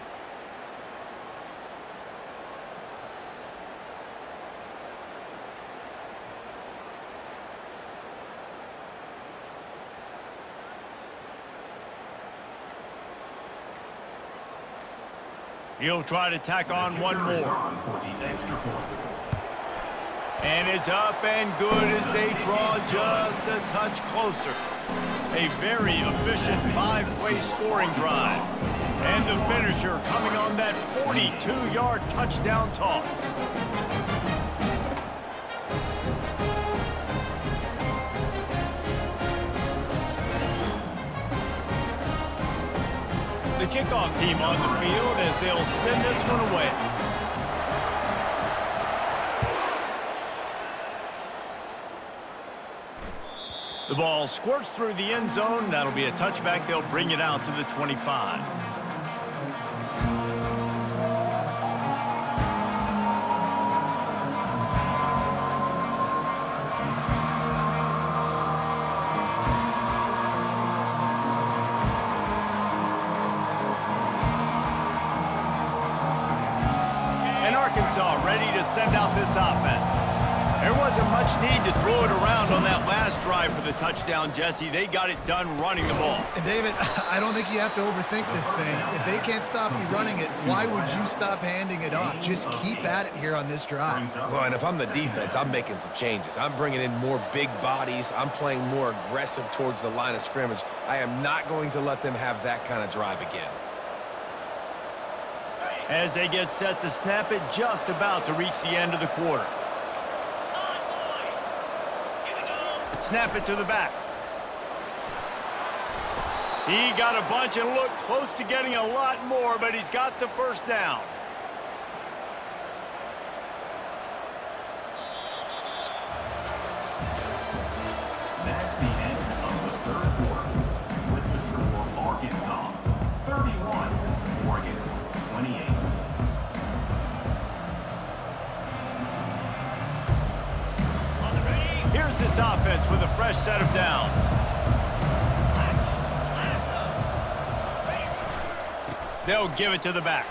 He'll try to tack on one more. And it's up and good as they draw just a touch closer. A very efficient 5-play scoring drive. And the finisher coming on that 42-yard touchdown toss. The kickoff team on the field as they'll send this one away. The ball squirts through the end zone. That'll be a touchback. They'll bring it out to the 25. Arkansas ready to send out this offense. There wasn't much need to throw it around on that last drive for the touchdown, Jesse. They got it done running the ball. And David, I don't think you have to overthink this thing. If they can't stop you running it, why would you stop handing it off? Just keep at it here on this drive. Well, and if I'm the defense, I'm making some changes. I'm bringing in more big bodies. I'm playing more aggressive towards the line of scrimmage. I am not going to let them have that kind of drive again. As they get set to snap it, just about to reach the end of the quarter. Snap it to the back. He got a bunch and looked close to getting a lot more, but he's got the first down. That's the end of the third quarter. With the score, Arkansas 31, Oregon 28. Here's this offense with a fresh set of downs. They'll give it to the back.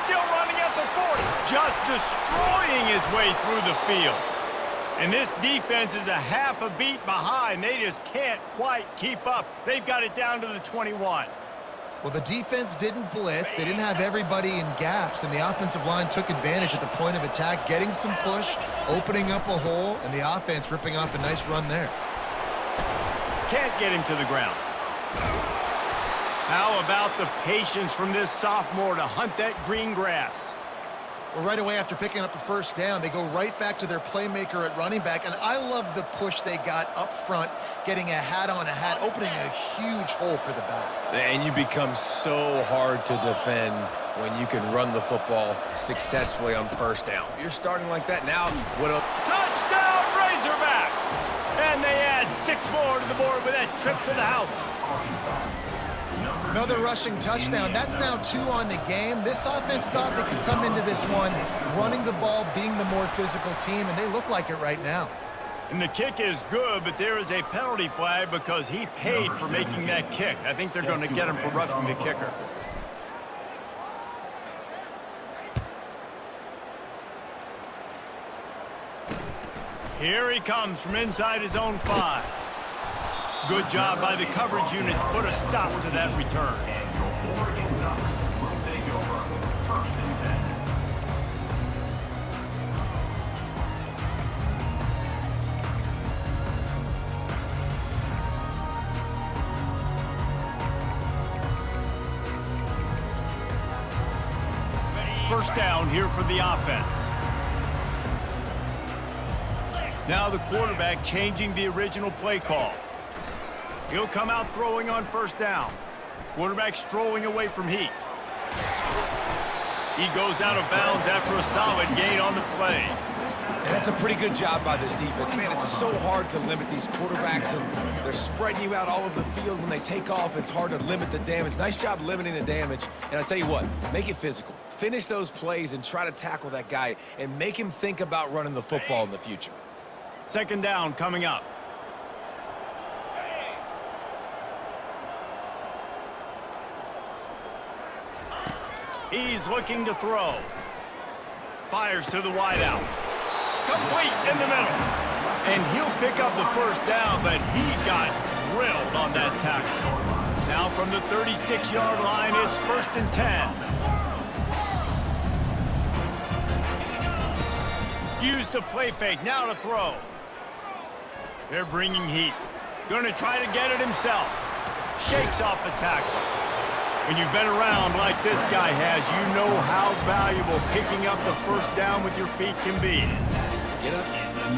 Still running at the 40. Just destroying his way through the field. And this defense is a half a beat behind. They just can't quite keep up. They've got it down to the 21. Well, the defense didn't blitz. They didn't have everybody in gaps, and the offensive line took advantage at the point of attack, getting some push, opening up a hole, and the offense ripping off a nice run there. Can't get him to the ground. How about the patience from this sophomore to hunt that green grass? Well, right away after picking up a first down, they go right back to their playmaker at running back, and I love the push they got up front, getting a hat on a hat, opening a huge hole for the back. And you become so hard to defend when you can run the football successfully on first down. You're starting like that now. What up? Touchdown, Razorbacks! And they add 6 more to the board with that trip to the house. Another rushing touchdown. That's now 2 on the game. This offense thought they could come into this one running the ball, being the more physical team, and they look like it right now. And the kick is good, but there is a penalty flag because he paid for making that kick. I think they're going to get him for roughing the kicker. Here he comes from inside his own 5. Good job by the coverage unit to put a stop to that return. And your Oregon Ducks will take over first and 10. First down here for the offense. Now the quarterback changing the original play call. He'll come out throwing on first down. Quarterback strolling away from heat. He goes out of bounds after a solid gain on the play. And that's a pretty good job by this defense. Man, it's so hard to limit these quarterbacks, and they're spreading you out all over the field. When they take off, it's hard to limit the damage. Nice job limiting the damage. And I tell you what, make it physical. Finish those plays and try to tackle that guy and make him think about running the football in the future. Second down coming up. He's looking to throw. Fires to the wideout. Complete in the middle. And he'll pick up the first down, but he got drilled on that tackle. Now from the 36-yard line, it's first and 10. Use the play fake, now to throw. They're bringing heat. Going to try to get it himself. Shakes off the tackle. When you've been around like this guy has, you know how valuable picking up the first down with your feet can be. Get up,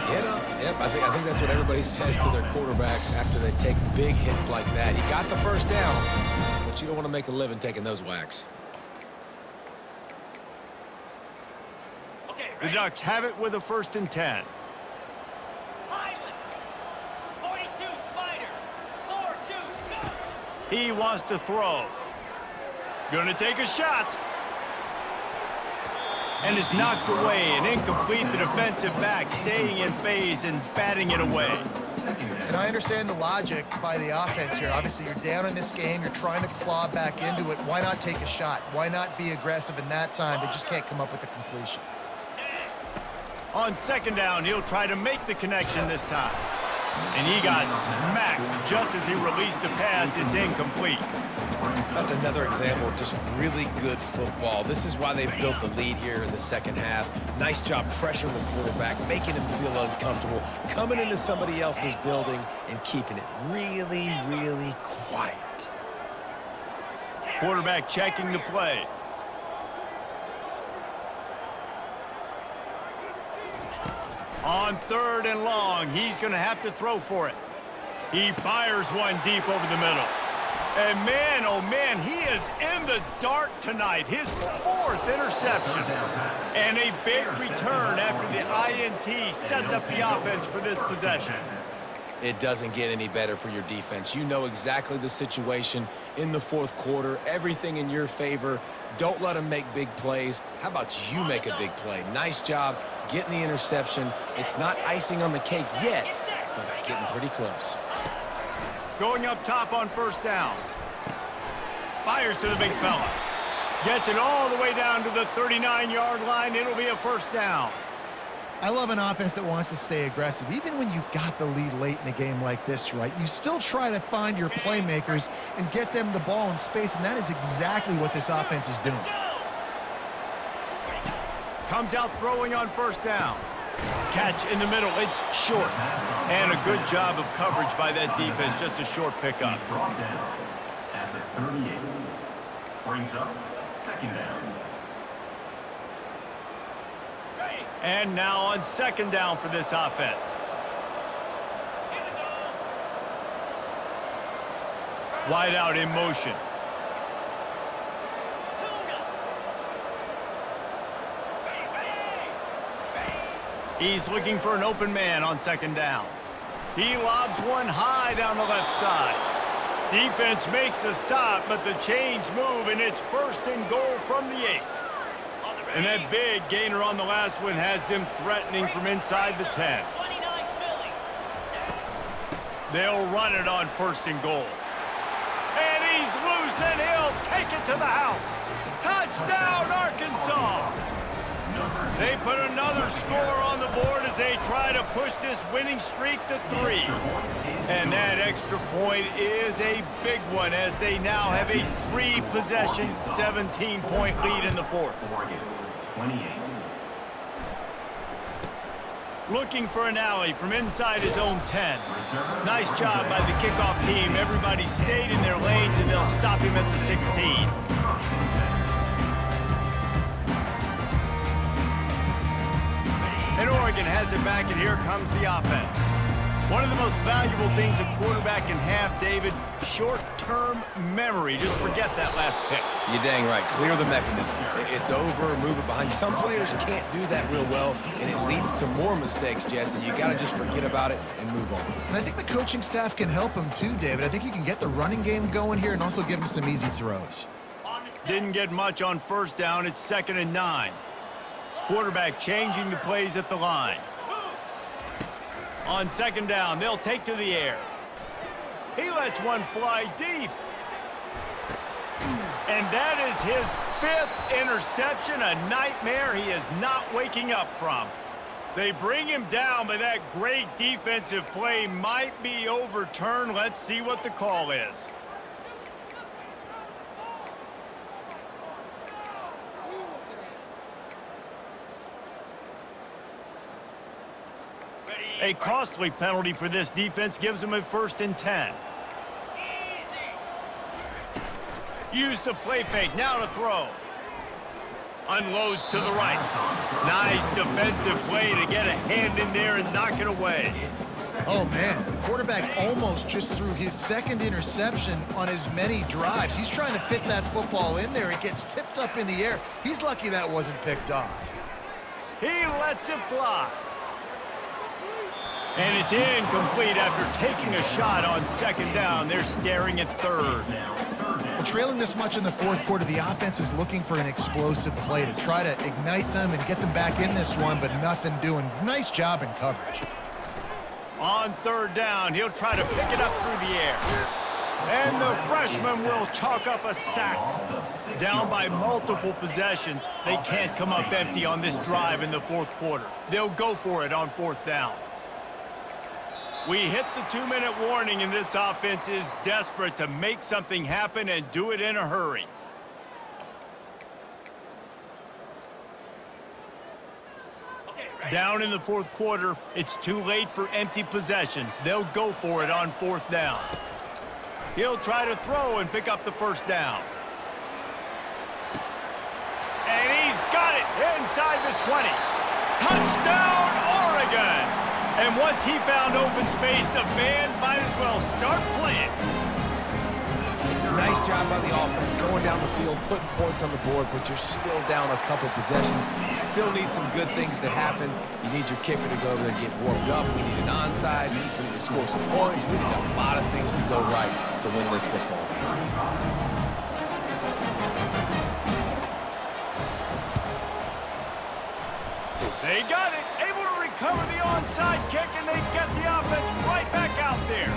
get up. Yep, I think that's what everybody says to their quarterbacks after they take big hits like that. He got the first down, but you don't want to make a living taking those whacks. The Ducks have it with a first and 10. Highland. 42 Spider. 4-2, go. He wants to throw. Gonna take a shot. And it's knocked away and incomplete. The defensive back staying in phase and batting it away. And I understand the logic by the offense here. Obviously, you're down in this game. You're trying to claw back into it. Why not take a shot? Why not be aggressive in that time? They just can't come up with a completion. On second down, he'll try to make the connection this time. And he got smacked just as he released the pass. It's incomplete. That's another example of just really good football. This is why they've built the lead here in the second half. Nice job pressuring the quarterback, making him feel uncomfortable, coming into somebody else's building and keeping it really, really quiet. Quarterback checking the play. On third and long, he's going to have to throw for it. He fires one deep over the middle. And man, oh man, he is in the dark tonight. His 4th interception. And a big return after the INT sets up the offense for this possession. It doesn't get any better for your defense. You know exactly the situation in the 4th quarter. Everything in your favor. Don't let them make big plays. How about you make a big play? Nice job getting the interception. It's not icing on the cake yet, but it's getting pretty close. Going up top on first down. Fires to the big fella. Gets it all the way down to the 39-yard line. It'll be a first down. I love an offense that wants to stay aggressive. Even when you've got the lead late in a game like this, right? You still try to find your playmakers and get them the ball in space, and that is exactly what this offense is doing. Comes out throwing on first down. Catch in the middle. It's short. And a good job of coverage by that defense. Just a short pickup. Brought down at the 38. Brings up second down. And now on second down for this offense. Wide out in motion. He's looking for an open man on second down. He lobs one high down the left side. Defense makes a stop, but the chains move, and it's 1st and goal from the 8. And that big gainer on the last one has them threatening from inside the 10. They'll run it on 1st and goal. And he's loose, and he'll take it to the house. Touchdown, Arkansas! They put another score on the board as they try to push this winning streak to 3. And that extra point is a big one as they now have a 3-possession, 17-point lead in the 4th. 28. Looking for an alley from inside his own 10. Nice job by the kickoff team. Everybody stayed in their lanes, and they'll stop him at the 16. And Oregon has it back, and here comes the offense. One of the most valuable things a quarterback can have, David, short-term memory. Just forget that last pick. You're dang right. Clear the mechanism. It's over, move it behind. Some players can't do that real well, and it leads to more mistakes, Jesse. You got to just forget about it and move on. And I think the coaching staff can help him too, David. I think you can get the running game going here and also give him some easy throws. Didn't get much on first down. It's 2nd and 9. Quarterback changing the plays at the line. On second down, they'll take to the air. He lets one fly deep. And that is his 5th interception, a nightmare he is not waking up from. They bring him down, but that great defensive play might be overturned. Let's see what the call is. A costly penalty for this defense gives them a 1st and 10. Use the play fake, now to throw. Unloads to the right. Nice defensive play to get a hand in there and knock it away. Oh, man, the quarterback almost just threw his 2nd interception on as many drives. He's trying to fit that football in there. It gets tipped up in the air. He's lucky that wasn't picked off. He lets it fly. And it's incomplete after taking a shot on second down. They're staring at 3rd. Well, trailing this much in the 4th quarter, the offense is looking for an explosive play to try to ignite them and get them back in this one, but nothing doing. Nice job in coverage. On third down, he'll try to pick it up through the air. And the freshman will chalk up a sack. Down by multiple possessions, they can't come up empty on this drive in the fourth quarter. They'll go for it on fourth down. We hit the 2-minute warning, and this offense is desperate to make something happen and do it in a hurry. Down in the fourth quarter, it's too late for empty possessions. They'll go for it on fourth down. He'll try to throw and pick up the first down. And he's got it inside the 20. Touchdown, Oregon! And once he found open space, the band might as well start playing. Nice job by the offense, going down the field, putting points on the board, but you're still down a couple possessions. Still need some good things to happen. You need your kicker to go over there and get warmed up. We need an onside. We need to score some points. We need a lot of things to go right to win this football game. They got it, able to recover the onside kick, and they get the offense right back out there.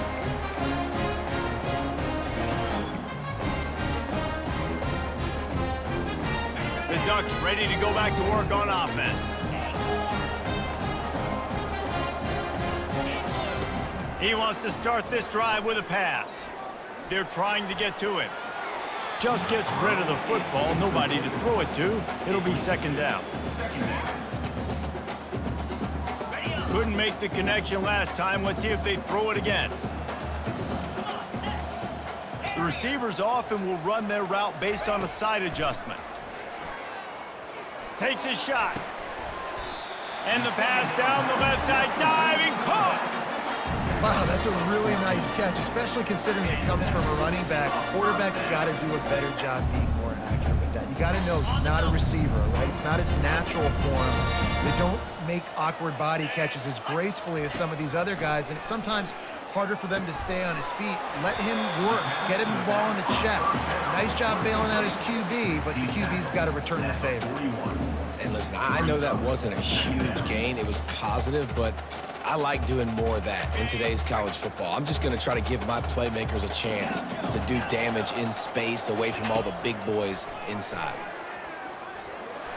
The Ducks ready to go back to work on offense. He wants to start this drive with a pass. They're trying to get to him. Just gets rid of the football, nobody to throw it to. It'll be second down. Couldn't make the connection last time. Let's see if they throw it again. The receivers often will run their route based on a side adjustment. Takes his shot. And the pass down the left side, diving, caught! Wow, that's a really nice catch, especially considering it comes from a running back. Quarterback's got to do a better job being more accurate with that. You got to know he's not a receiver, right? It's not his natural form. They don't make awkward body catches as gracefully as some of these other guys, and it's sometimes harder for them to stay on his feet. Let him work. Get him the ball in the chest. Nice job bailing out his QB, but the QB's got to return the favor. And listen, I know that wasn't a huge gain. It was positive, but I like doing more of that in today's college football. I'm just going to try to give my playmakers a chance to do damage in space away from all the big boys inside.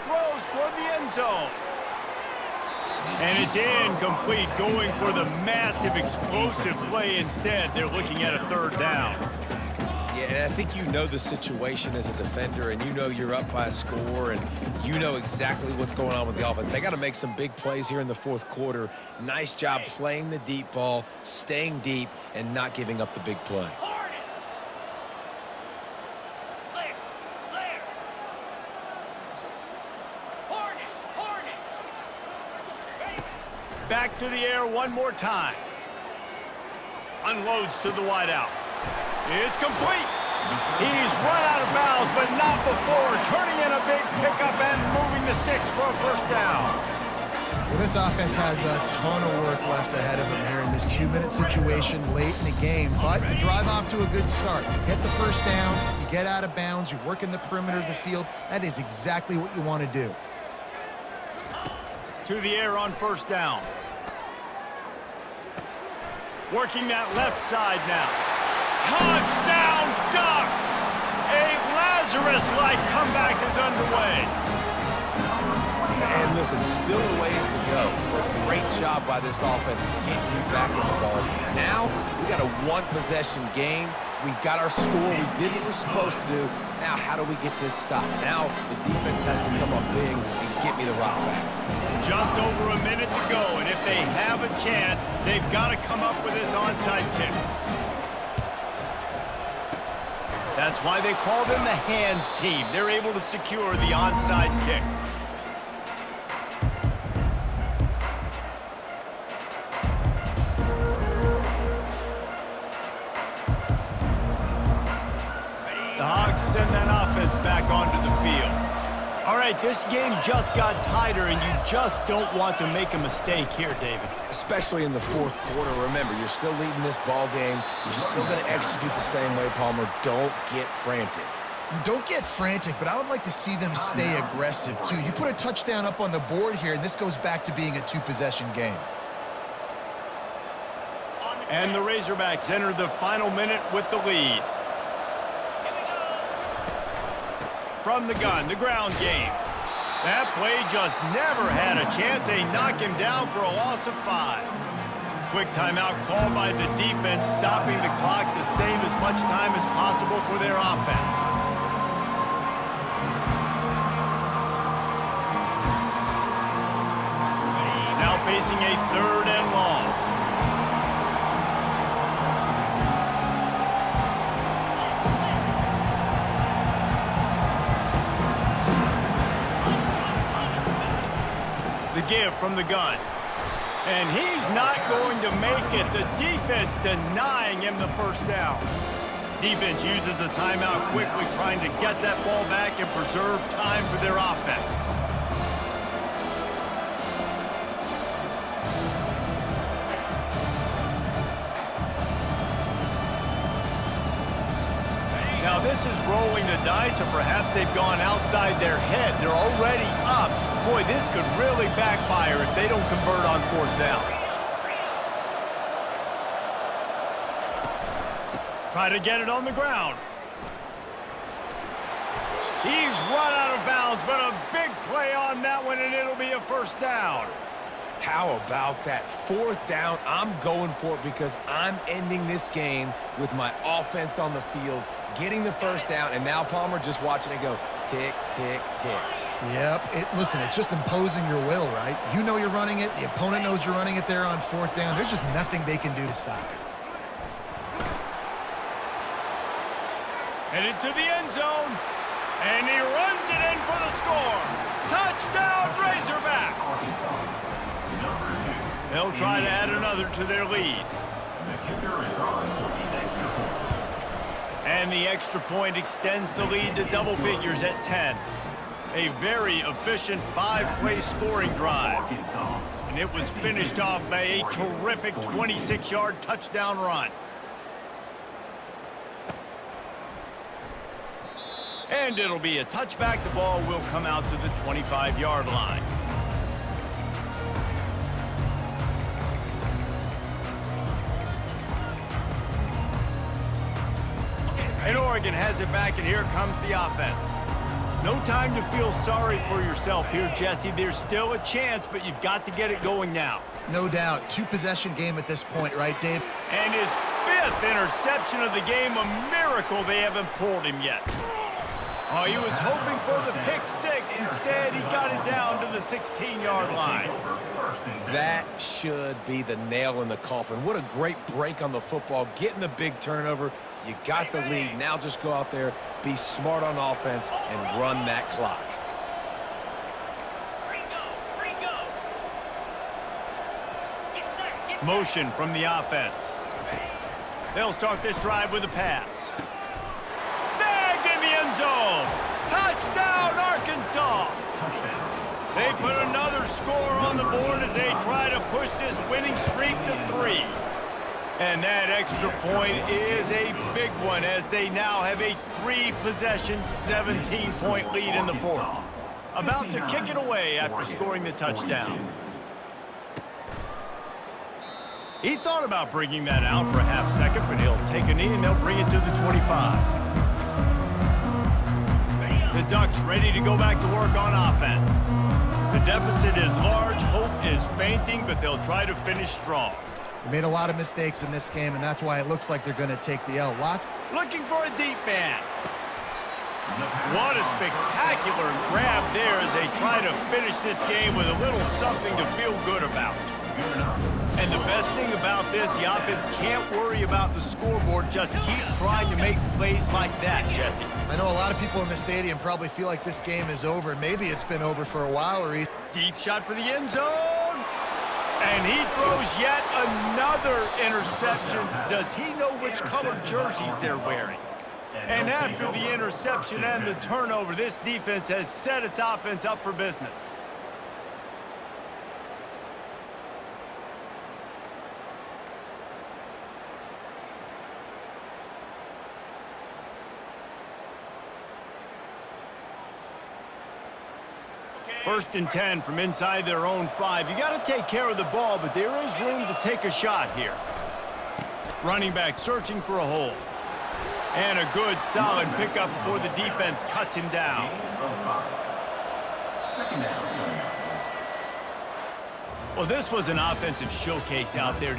Throws toward the end zone. And it's incomplete, going for the massive explosive play instead. They're looking at a third down. Yeah, and I think you know the situation as a defender, and you know you're up by a score, and you know exactly what's going on with the offense. They got to make some big plays here in the fourth quarter. Nice job playing the deep ball, staying deep, and not giving up the big play. Back to the air one more time. Unloads to the wideout. It's complete. He's run out of bounds, but not before turning in a big pickup and moving the sticks for a first down. Well, this offense has a ton of work left ahead of them here in this 2-minute situation late in the game, but you drive off to a good start. You get the first down, you get out of bounds, you work in the perimeter of the field. That is exactly what you want to do. To the air on first down. Working that left side now. Touchdown, Ducks! A Lazarus-like comeback is underway. And listen, still a ways to go. A great job by this offense getting you back in the ball game. Now, we got a one-possession game. We got our score. We did what we're supposed to do. Now, how do we get this stopped? Now, the defense has to come up big and get me the rock back. Just over a minute to go, and if they have a chance, they've got to come up with this onside kick. That's why they call them the hands team. They're able to secure the onside kick. The Hogs send that offense back onto the field. All right, this game just got tighter, and you just don't want to make a mistake here, David. Especially in the fourth quarter. Remember, you're still leading this ball game. You're still going to execute the same way, Palmer. Don't get frantic. Don't get frantic, but I would like to see them stay aggressive, too. You put a touchdown up on the board here, and this goes back to being a two-possession game. And the Razorbacks enter the final minute with the lead. From the gun, the ground game. That play just never had a chance. They knock him down for a loss of 5. Quick timeout called by the defense, stopping the clock to save as much time as possible for their offense. Now facing a 3rd and long. The give from the gun. And he's not going to make it. The defense denying him the first down. Defense uses a timeout quickly, trying to get that ball back and preserve time for their offense. Now this is rolling the dice, or perhaps they've gone outside their head. They're already up. Boy, this could really backfire if they don't convert on 4th down. Try to get it on the ground. He's run out of bounds, but a big play on that one, and it'll be a 1st down. How about that 4th down? I'm going for it because I'm ending this game with my offense on the field, getting the 1st down, and now Palmer just watching it go tick, tick, tick. Yep. Listen, it's just imposing your will, right? You know you're running it. The opponent knows you're running it there on 4th down. There's just nothing they can do to stop it. Headed to the end zone, and he runs it in for the score. Touchdown, Razorbacks! They'll try to add another to their lead. The kicker is on for the extra point. And the extra point extends the lead to double figures at 10. A very efficient 5-play scoring drive. And it was finished off by a terrific 26-yard touchdown run. And it'll be a touchback. The ball will come out to the 25-yard line. And Oregon has it back, and here comes the offense. No time to feel sorry for yourself here, Jesse. There's still a chance, but you've got to get it going now. No doubt. 2-possession game at this point, right, Dave? And his 5th interception of the game, a miracle they haven't pulled him yet. Oh, he was hoping for the pick 6. Instead, he got it down to the 16-yard line. That should be the nail in the coffin. What a great break on the football, getting the big turnover. You got the lead. Now just go out there, be smart on offense, and run that clock. Motion from the offense. They'll start this drive with a pass. Snagged in the end zone. Touchdown, Arkansas. They put another score on the board as they try to push this winning streak to 3. And that extra point is a big one as they now have a 3-possession, 17-point lead in the 4th. About to kick it away after scoring the touchdown. He thought about bringing that out for a half second, but he'll take a knee and they'll bring it to the 25. The Ducks ready to go back to work on offense. The deficit is large, hope is fainting, but they'll try to finish strong. They made a lot of mistakes in this game, and that's why it looks like they're going to take the L. Looking for a deep man. What a spectacular grab there as they try to finish this game with a little something to feel good about. And the best thing about this, the offense can't worry about the scoreboard. Just keep trying to make plays like that, Jesse. I know a lot of people in the stadium probably feel like this game is over. Maybe it's been over for a while. Deep shot for the end zone. And he throws yet another interception. Does he know which colored jerseys they're wearing? And after the interception and the turnover, this defense has set its offense up for business. First and 10 from inside their own 5. You got to take care of the ball, but there is room to take a shot here. Running back searching for a hole. And a good, solid pickup before the defense cuts him down. Second down. Well, this was an offensive showcase out there.